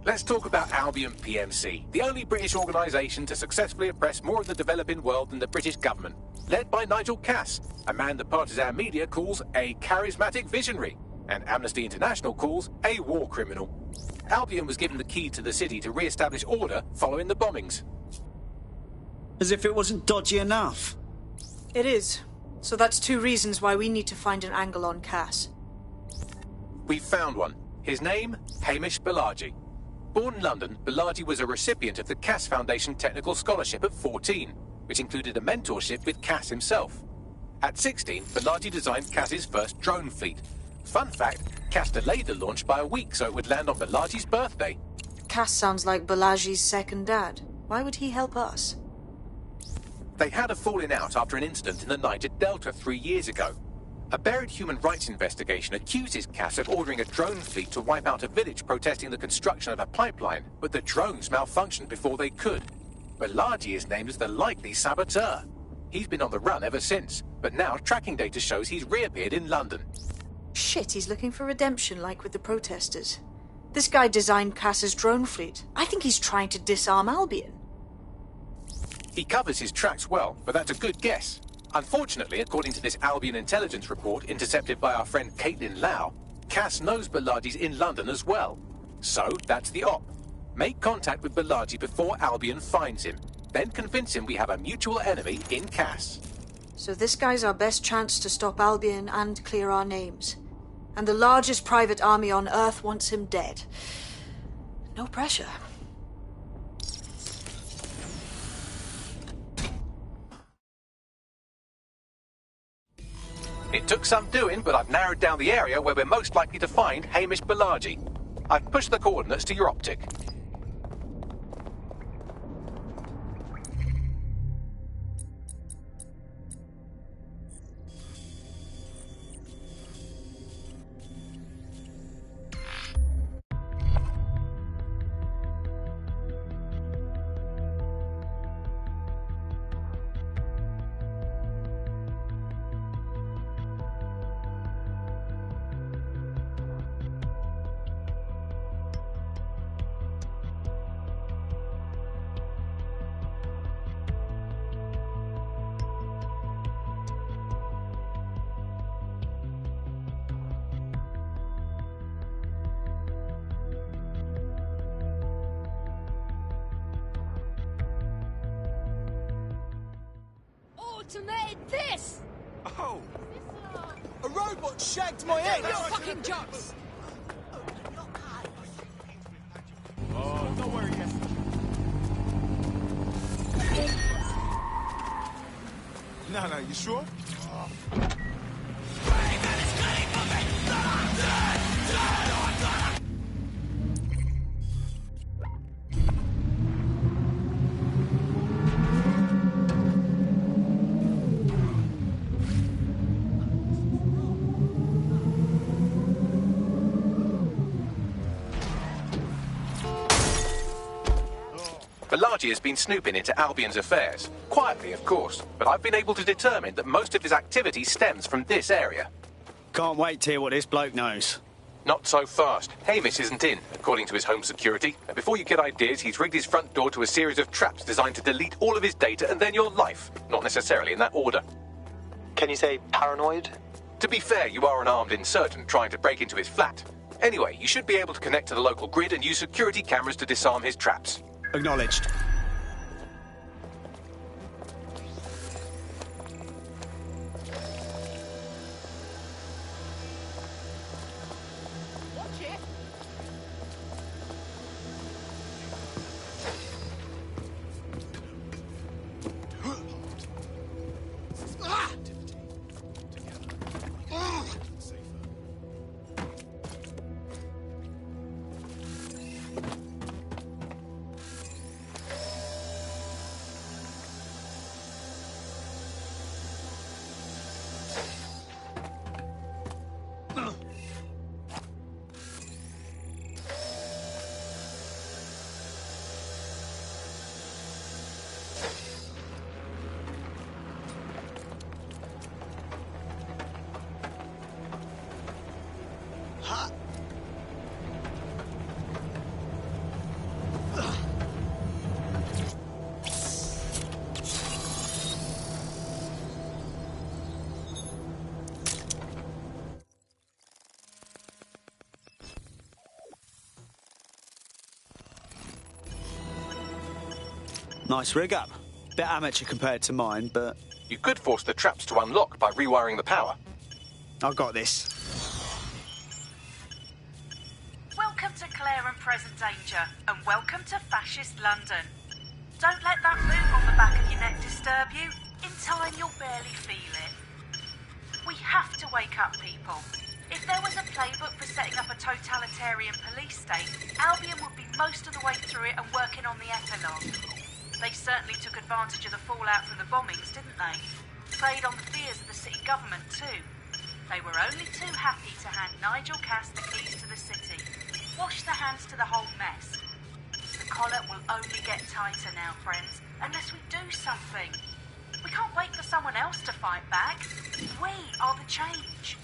Let's talk about Albion PMC, the only British organisation to successfully oppress more of the developing world than the British government. Led by Nigel Cass, a man the partisan media calls a charismatic visionary, and Amnesty International calls a war criminal. Albion was given the key to the city to re-establish order following the bombings. As if it wasn't dodgy enough. It is. So that's 2 reasons why we need to find an angle on Cass. We've found one. His name, Hamish Balaji. Born in London, Balaji was a recipient of the Cass Foundation Technical Scholarship at 14, which included a mentorship with Cass himself. At 16, Balaji designed Cass's first drone fleet. Fun fact, Cass delayed the launch by a week so it would land on Balaji's birthday. Cass sounds like Balaji's second dad. Why would he help us? They had a falling out after an incident in the Niger Delta 3 years ago. A buried human rights investigation accuses Cass of ordering a drone fleet to wipe out a village protesting the construction of a pipeline, but the drones malfunctioned before they could. Balaji is named as the likely saboteur. He's been on the run ever since, but now tracking data shows he's reappeared in London. Shit, he's looking for redemption like with the protesters. This guy designed Cass's drone fleet. I think he's trying to disarm Albion. He covers his tracks well, but that's a good guess. Unfortunately, according to this Albion intelligence report intercepted by our friend Caitlin Lau, Cass knows Balaji's in London as well. So, that's the op. Make contact with Balaji before Albion finds him. Then convince him we have a mutual enemy in Cass. So this guy's our best chance to stop Albion and clear our names. And the largest private army on Earth wants him dead. No pressure. It took some doing, but I've narrowed down the area where we're most likely to find Hamish Balaji. I've pushed the coordinates to your optic. Automated this! Oh! A robot shagged my ex! Your fucking jokes! Oh, don't worry, yes. No, you sure? Balaji has been snooping into Albion's affairs. Quietly, of course, but I've been able to determine that most of his activity stems from this area. Can't wait to hear what this bloke knows. Not so fast. Hamish isn't in, according to his home security. And before you get ideas, he's rigged his front door to a series of traps designed to delete all of his data and then your life. Not necessarily in that order. Can you say paranoid? To be fair, you are an armed insurgent trying to break into his flat. Anyway, you should be able to connect to the local grid and use security cameras to disarm his traps. Acknowledged. Watch it! Nice rig up. Bit amateur compared to mine, but You could force the traps to unlock by rewiring the power. I got this. Welcome to Claire and Present Danger, and welcome to Fascist London. Don't let that boot on the back of your neck disturb you. In time, you'll barely feel it. We have to wake up people. If there was a playbook for setting up a totalitarian police state, Albion would be most of the way through it and working on the epilogue. They certainly took advantage of the fallout from the bombings, didn't they? Played on the fears of the city government too. They were only too happy to hand Nigel Cass the keys to the city. Wash their hands to the whole mess. The collar will only get tighter now, friends, unless we do something. We can't wait for someone else to fight back. We are the change.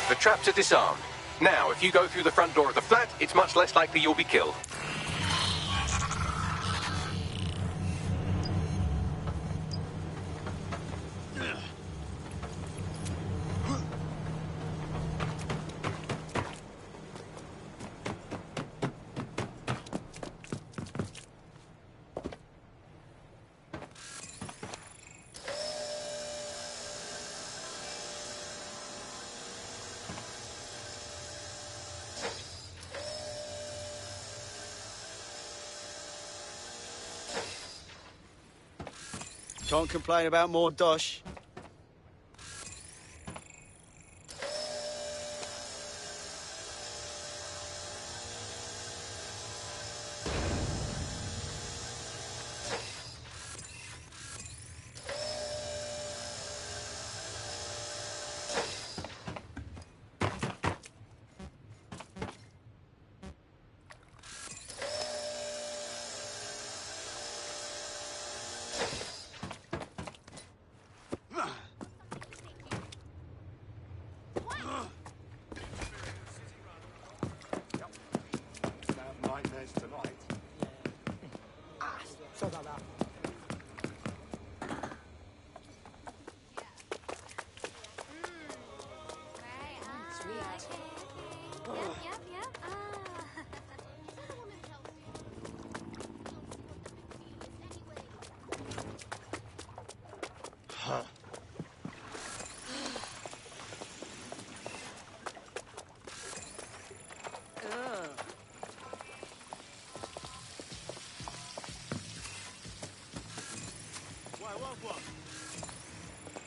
The traps are disarmed. Now, if you go through the front door of the flat, it's much less likely you'll be killed. Can't complain about more dosh.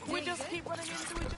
We just keep running into each other.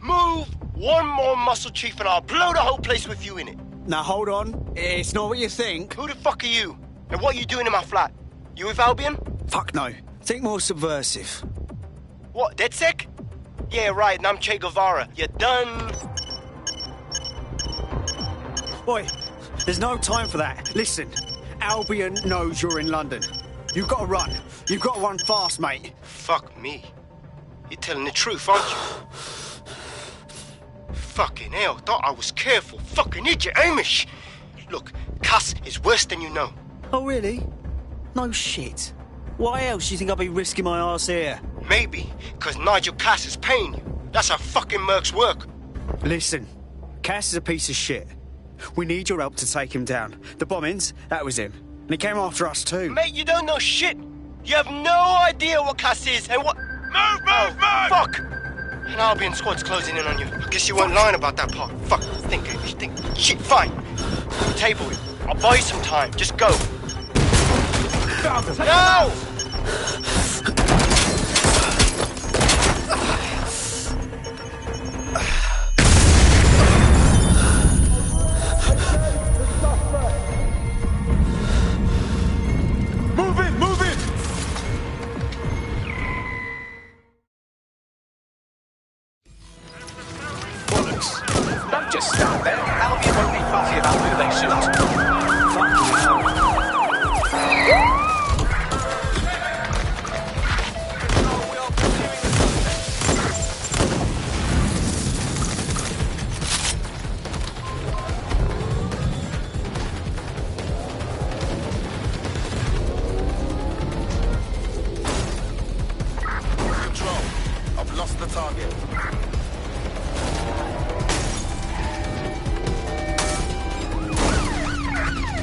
Move one more muscle chief and I'll blow the whole place with you in it. Now hold on, it's not what you think. Who the fuck are you? And what are you doing in my flat? You with Albion? Fuck no. Think more subversive. What, DedSec? Yeah, right, and I'm Che Guevara. You done? Boy, there's no time for that. Listen, Albion knows you're in London. You've got to run. You've got to run fast, mate. Fuck me. You're telling the truth, aren't you? Fucking hell, thought I was careful. Fucking idiot, Amish. Look, Cass is worse than you know. Oh, really? No shit. Why else do you think I'll be risking my arse here? Maybe, because Nigel Cass is paying you. That's how fucking mercs work. Listen, Cass is a piece of shit. We need your help to take him down. The bombings, that was him. And he came after us too. Mate, you don't know shit. You have no idea what Cass is and what... Move! Fuck! An Albion squad's closing in on you. I guess you weren't lying about that part. Fuck. Think. Shit, fine. Table it. I'll buy you some time. Just go. No! Move it! Don't just stand there. Albion won't be fussy about who they shoot. Control. I've lost the target.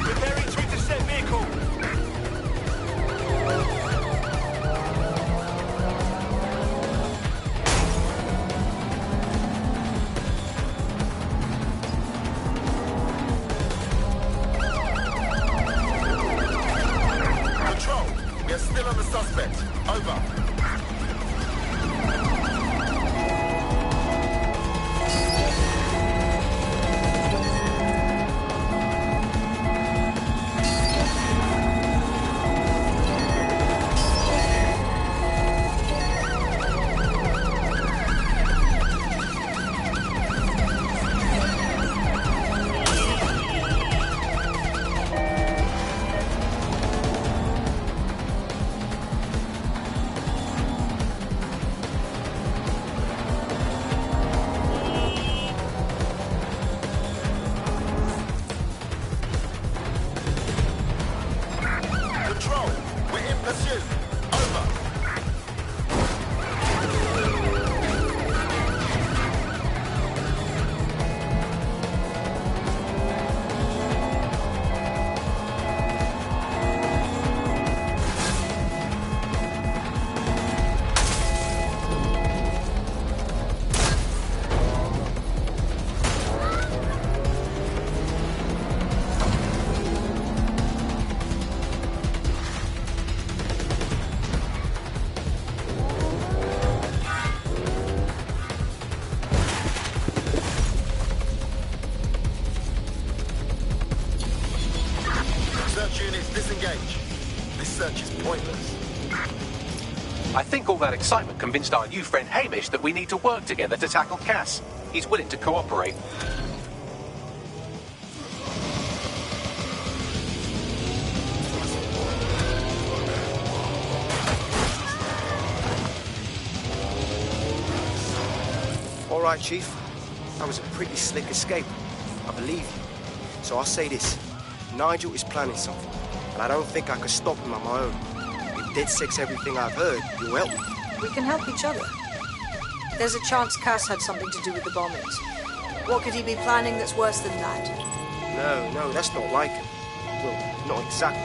Preparing to intercept vehicle. Control. We are still on the suspect. Over. Control. We're in pursuit. Over. Search units disengage. This search is pointless. I think all that excitement convinced our new friend Hamish that we need to work together to tackle Cass. He's willing to cooperate. All right, Chief. That was a pretty slick escape. I believe you. So I'll say this. Nigel is planning something, and I don't think I could stop him on my own. If DedSec's everything I've heard, you'll help me. We can help each other. There's a chance Cass had something to do with the bombings. What could he be planning that's worse than that? No, that's not like him. Well, not exactly.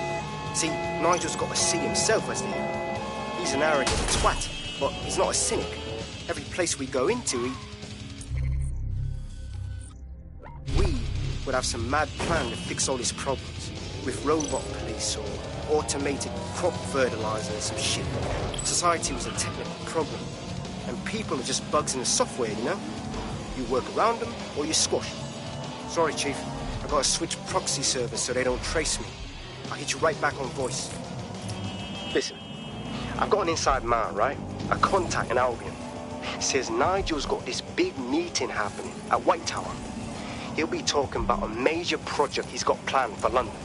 See, Nigel's got to see himself as the hero. He's an arrogant twat, but he's not a cynic. Every place we go into, we would have some mad plan to fix all his problems. With robot police or automated crop fertilizer and some shit. Society was a technical problem. And people are just bugs in the software, you know? You work around them or you squash them. Sorry, Chief. I gotta switch proxy servers so they don't trace me. I'll hit you right back on voice. Listen, I've got an inside man, right? A contact in Albion. Says Nigel's got this big meeting happening at White Tower. He'll be talking about a major project he's got planned for London.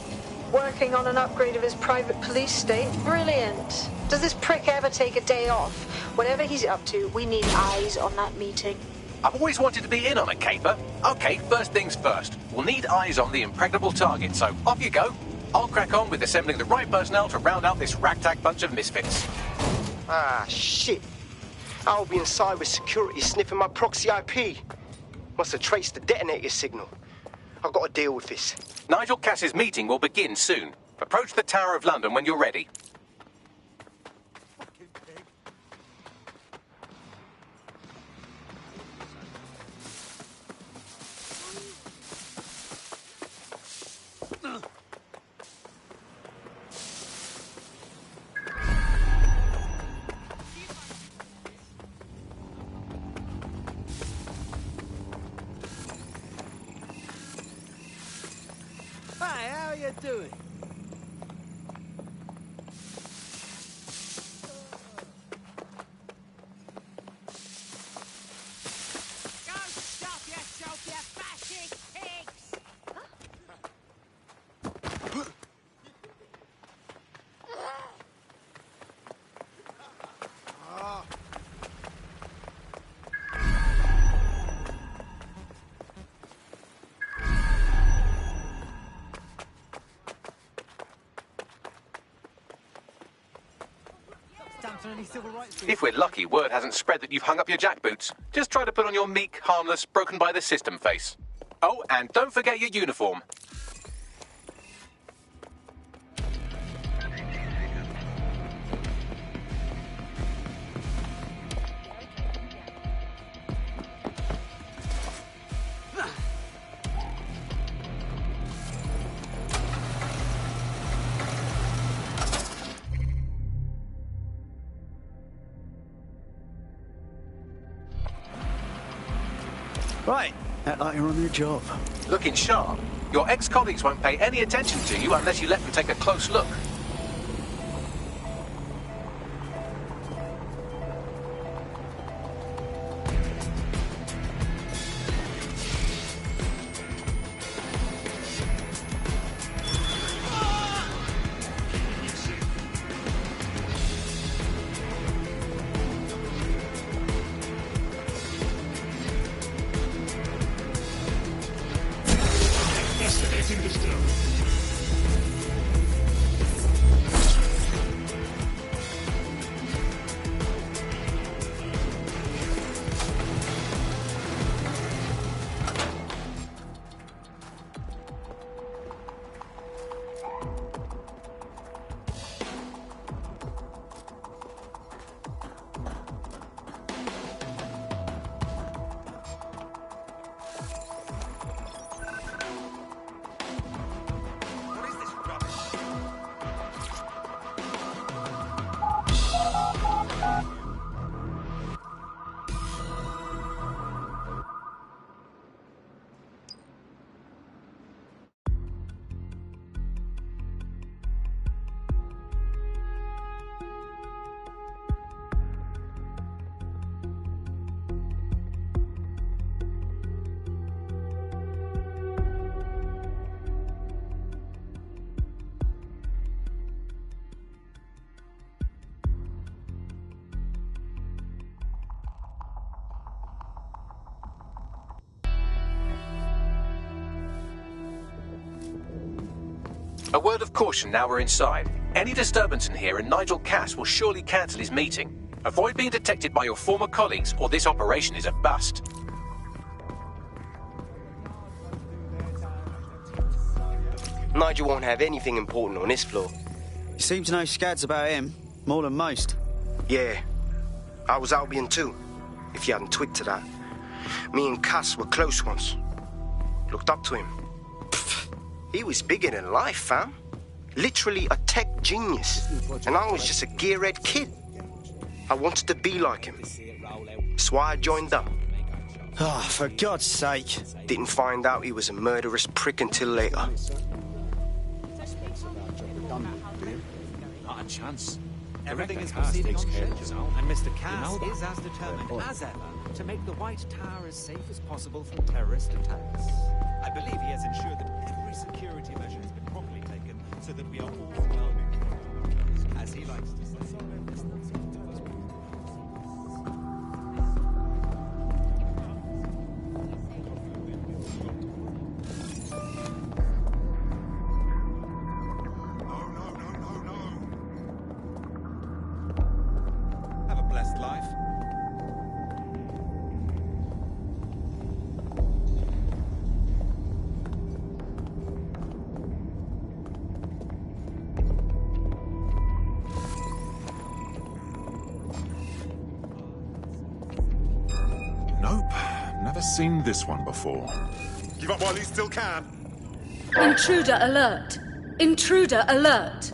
Working on an upgrade of his private police state? Brilliant. Does this prick ever take a day off? Whatever he's up to, we need eyes on that meeting. I've always wanted to be in on a caper. Okay, first things first. We'll need eyes on the impregnable target, so off you go. I'll crack on with assembling the right personnel to round out this ragtag bunch of misfits. Ah, shit. Albion cyber security sniffing my proxy IP. Must have traced the detonator signal. I've got to deal with this. Nigel Cass's meeting will begin soon. Approach the Tower of London when you're ready. Hey, how are you doing? Go stop yourself, you fascist pigs! If we're lucky, word hasn't spread that you've hung up your jackboots. Just try to put on your meek, harmless, broken by the system face. Oh, and don't forget your uniform. Right, act like you're on your job. Looking sharp. Your ex-colleagues won't pay any attention to you unless you let them take a close look. A word of caution now we're inside. Any disturbance in here and Nigel Cass will surely cancel his meeting. Avoid being detected by your former colleagues or this operation is a bust. Nigel won't have anything important on this floor. You seem to know scads about him, more than most. Yeah, I was Albion too, if you hadn't twigged to that. Me and Cass were close once. Looked up to him. He was bigger than life, fam. Literally a tech genius. And I was just a gearhead kid. I wanted to be like him. That's why I joined up. Oh, for God's sake. Didn't find out he was a murderous prick until later. Not a chance. Everything is proceeding on schedule, and Mr. Cass is as determined as ever to make the White Tower as safe as possible from terrorist attacks. I believe he has ensured that every security measure has been properly taken so that we are all well, as he likes to say. Have a blessed life. Nope, never seen this one before. Give up while you still can. Intruder alert! Intruder alert!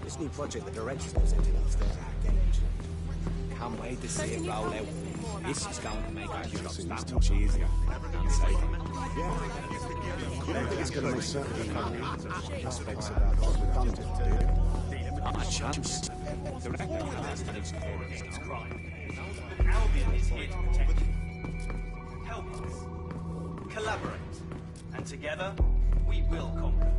This new project the director's presenting upstairs at our gauge. Can't wait to see it roll out. This is going to make our job that much easier and safer. Yeah. You don't think it's going to make certain aspects of our job redundant, do you? Not a chance. The director has to experience crime. Albion is here to protect you. Help us. Collaborate. And together, we will conquer.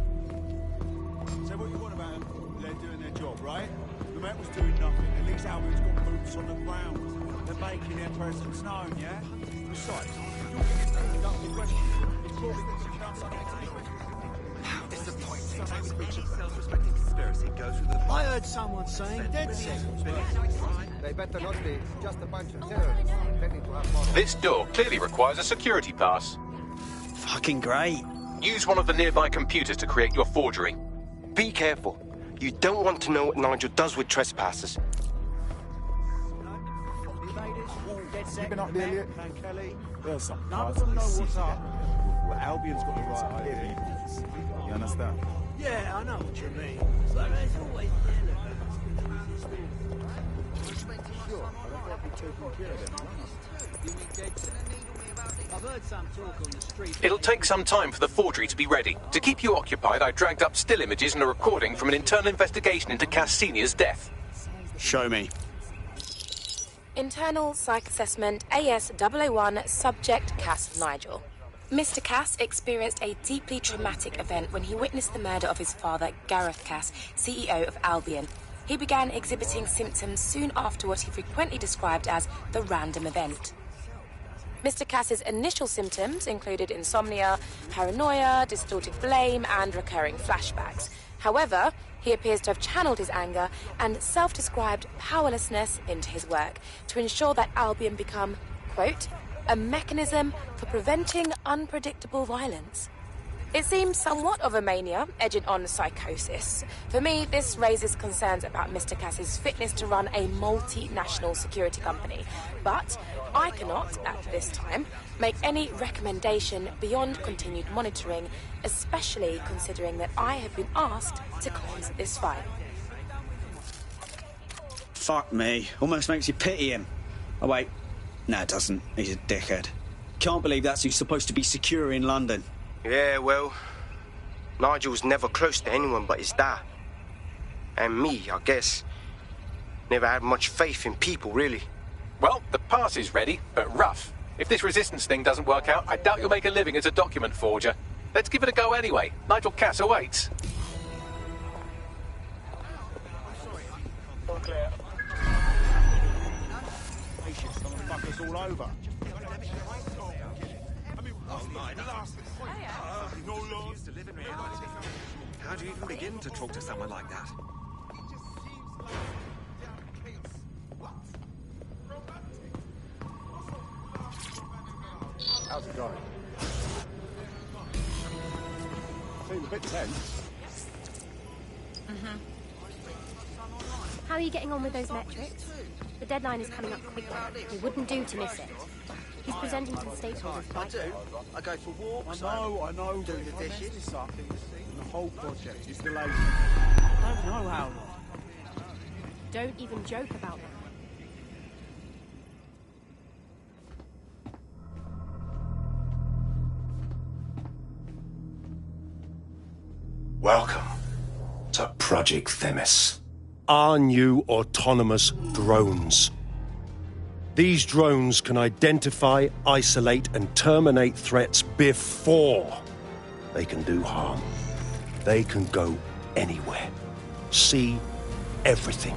So what you want about them? They're doing their job, right? The Met was doing nothing. At least Albion's got boots on the ground. They're making their presence known, yeah? Besides, you're getting picked up with questions. It's probably because you've done something to me. How disappointing. Any self-respecting conspiracy goes through the... I heard someone saying dead set. They better not be. Just a bunch of terrorists pretending to have models. This door clearly requires a security pass. Fucking great. Use one of the nearby computers to create your forgery. Be careful. You don't want to know what Nigel does with trespassers. Keeping up, Elliot. There's some none of them know what's up. But Albion's got the right idea. You understand? Yeah, I know what you mean. But there's always I've heard some talk on the street. It'll take some time for the forgery to be ready. To keep you occupied, I dragged up still images and a recording from an internal investigation into Cass Senior's death. Show me. Internal Psych Assessment AS001 Subject Cass Nigel. Mr. Cass experienced a deeply traumatic event when he witnessed the murder of his father, Gareth Cass, CEO of Albion. He began exhibiting symptoms soon after what he frequently described as the random event. Mr. Cass's initial symptoms included insomnia, paranoia, distorted blame, and recurring flashbacks. However, he appears to have channeled his anger and self-described powerlessness into his work to ensure that Albion become, quote, a mechanism for preventing unpredictable violence. It seems somewhat of a mania, edging on psychosis. For me, this raises concerns about Mr. Cass's fitness to run a multinational security company. But I cannot, at this time, make any recommendation beyond continued monitoring, especially considering that I have been asked to close this file. Fuck me. Almost makes you pity him. Oh, wait. No, it doesn't. He's a dickhead. Can't believe that's who's supposed to be secure in London. Yeah, well, Nigel's never close to anyone but his dad. And me, I guess. Never had much faith in people, really. Well, the pass is ready, but rough. If this resistance thing doesn't work out, I doubt you'll make a living as a document forger. Let's give it a go anyway. Nigel Cass awaits. All clear. Patience, some fuckers all over. How do you even begin to talk to someone like that? How's it going? Seems a bit tense. How are you getting on with those metrics? The deadline is coming up quickly. It wouldn't do to miss it. He's presenting to the stakeholders. I do. I go for walks. I know. Doing the dishes. This up is the whole project is delayed. I don't know how long. Don't even joke about that. Welcome to Project Themis. Our new autonomous drones. These drones can identify, isolate, and terminate threats before they can do harm. They can go anywhere, see everything.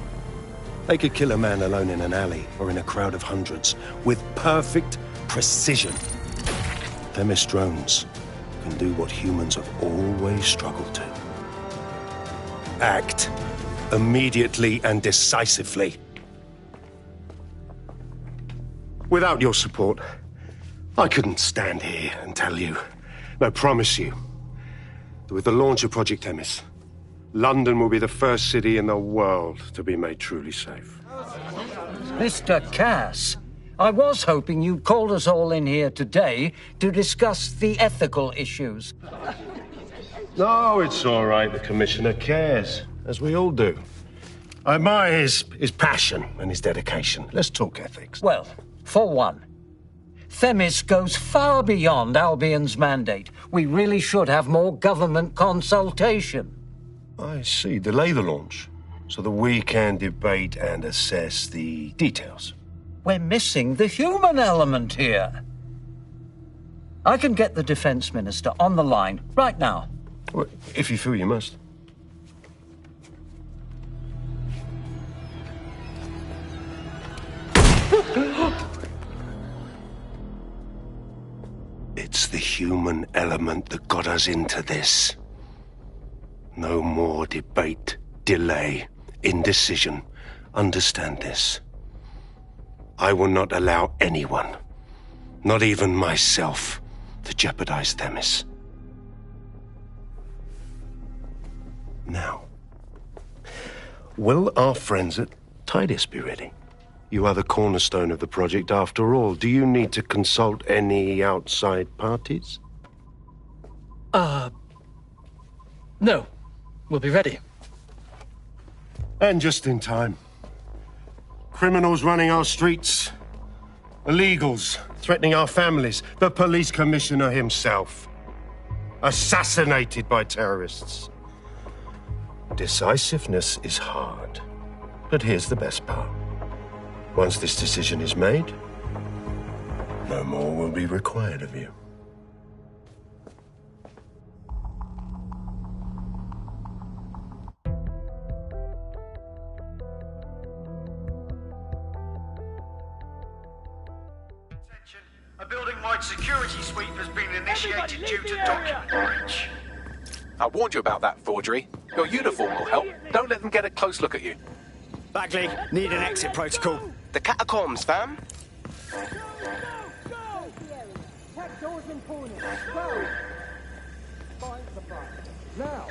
They could kill a man alone in an alley or in a crowd of hundreds with perfect precision. Themis drones can do what humans have always struggled to. Act immediately and decisively. Without your support, I couldn't stand here and tell you, no, promise you, that with the launch of Project Themis, London will be the first city in the world to be made truly safe. Mr. Cass, I was hoping you'd called us all in here today to discuss the ethical issues. No, it's all right. The Commissioner cares, as we all do. I admire his passion and his dedication. Let's talk ethics. Well, for one, Themis goes far beyond Albion's mandate. We really should have more government consultation. I see. Delay the launch so that we can debate and assess the details. We're missing the human element here. I can get the Defense Minister on the line right now. Well, if you feel you must. It's the human element that got us into this. No more debate, delay, indecision. Understand this. I will not allow anyone, not even myself, to jeopardize Themis. Now, will our friends at Titus be ready? You are the cornerstone of the project after all. Do you need to consult any outside parties? No. We'll be ready. And just in time. Criminals running our streets. Illegals threatening our families. The police commissioner himself. Assassinated by terrorists. Decisiveness is hard. But here's the best part. Once this decision is made, no more will be required of you. A building-wide security sweep has been initiated due to document breach. I warned you about that forgery. Your uniform will help. Don't let them get a close look at you. Bagley, need an exit protocol. The catacombs, fam. Now.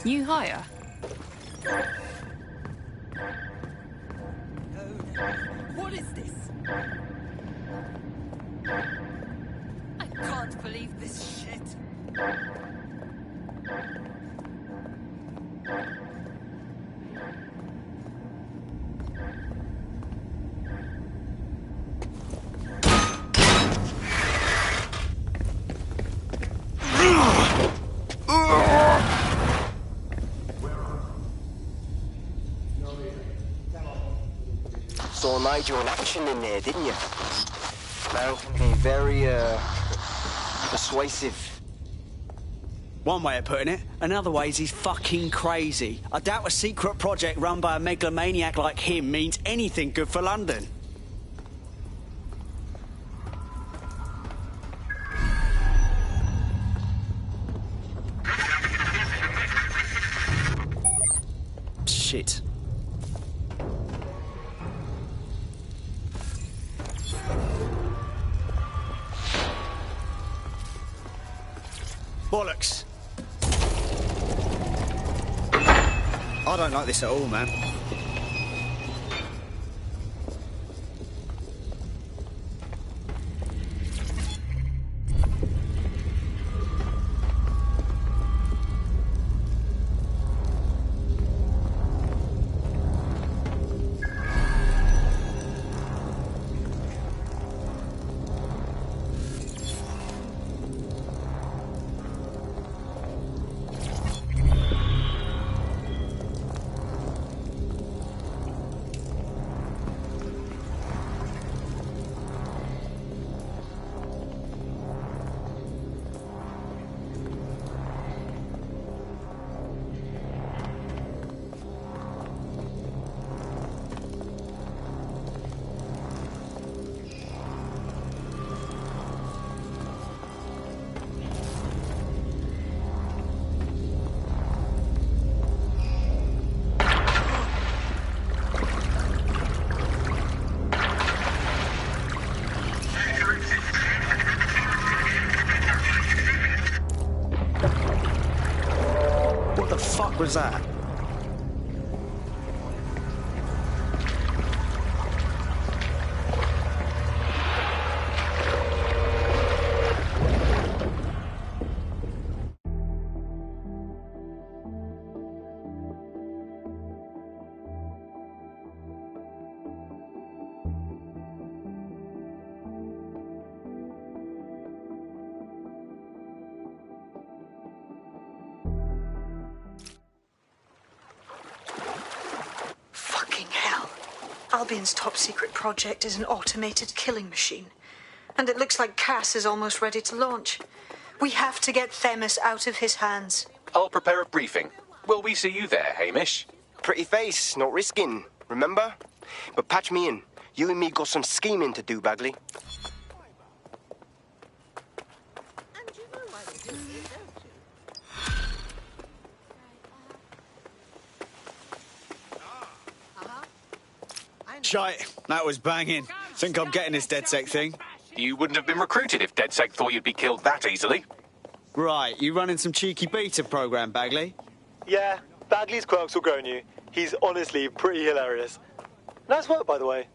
New hire? What is this? I can't believe this shit. Saw Nigel in action in there, didn't you? Well, be very, persuasive. One way of putting it. Another way is he's fucking crazy. I doubt a secret project run by a megalomaniac like him means anything good for London. Shit. Bollocks. I don't like this at all, man. fuck was that? Fucking hell. Albion's top secret project is an automated killing machine. And it looks like Cass is almost ready to launch. We have to get Themis out of his hands. I'll prepare a briefing. Will we see you there, Hamish? Pretty face, not risking, remember? But patch me in. You and me got some scheming to do, Bagley. Shite, that was banging. Think I'm getting this DedSec thing? You wouldn't have been recruited if DedSec thought you'd be killed that easily. Right, you running some cheeky beta program, Bagley? Yeah, Bagley's quirks will grow on you. He's honestly pretty hilarious. Nice work, by the way.